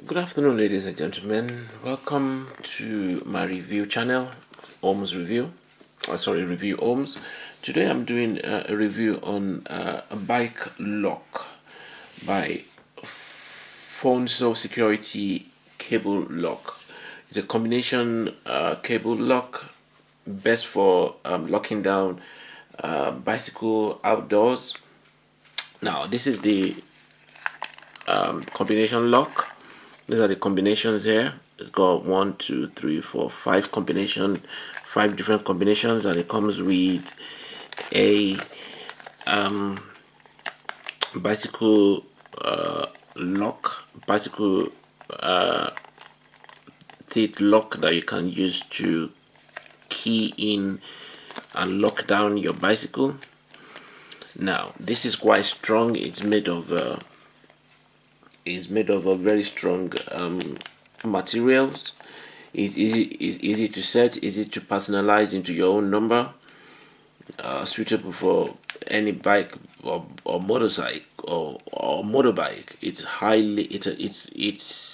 Good afternoon, ladies and gentlemen. Welcome to my review channel, Ohms Review. Review Ohms. Today I'm doing a review on a bike lock by Foneso security cable lock. It's a combination cable lock, best for locking down bicycle outdoors. Now this is the combination lock. These are the combinations here. It's got 1, 2, 3, 4, 5 combinations, 5 different combinations, and it comes with a bicycle bicycle teeth lock that you can use to key in and lock down your bicycle. Now this is quite strong. It's made of a very strong materials. It's easy to set, easy to personalize into your own number. Suitable for any bike or motorcycle or motorbike. It's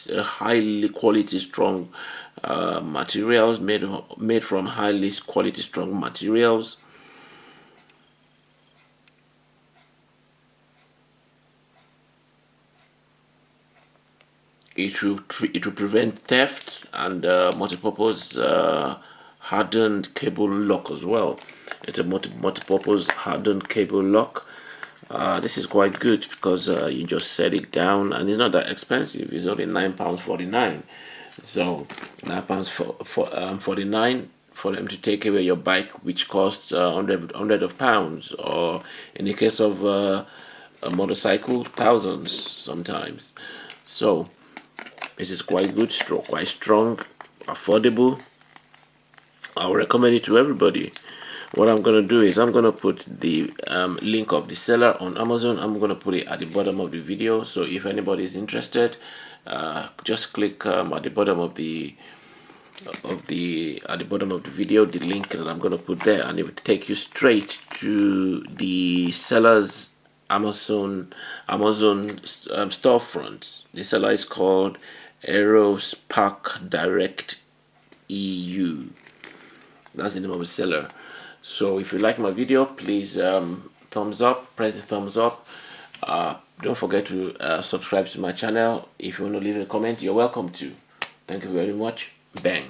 a highly quality strong materials, made from highly quality strong materials. It will prevent theft, and multi-purpose hardened cable lock as well. It's a multi-purpose hardened cable lock. This is quite good because you just set it down, and it's not that expensive. It's only £9.49. So £9.49 for them to take away your bike, which costs hundred of pounds, or in the case of a motorcycle, thousands sometimes. So this is quite good, quite strong, affordable. I'll recommend it to everybody. What I'm going to do is I'm going to put the link of the seller on Amazon. I'm going to put it at the bottom of the video. So if anybody is interested, just click at the bottom of the video, the link that I'm going to put there, and it will take you straight to the seller's Amazon storefront. The seller is called Aerospark Direct EU. That's the name of the seller. So if you like my video, please thumbs up, press the thumbs up. Don't forget to subscribe to my channel. If you want to leave a comment, you're welcome to. Thank you very much. Bang.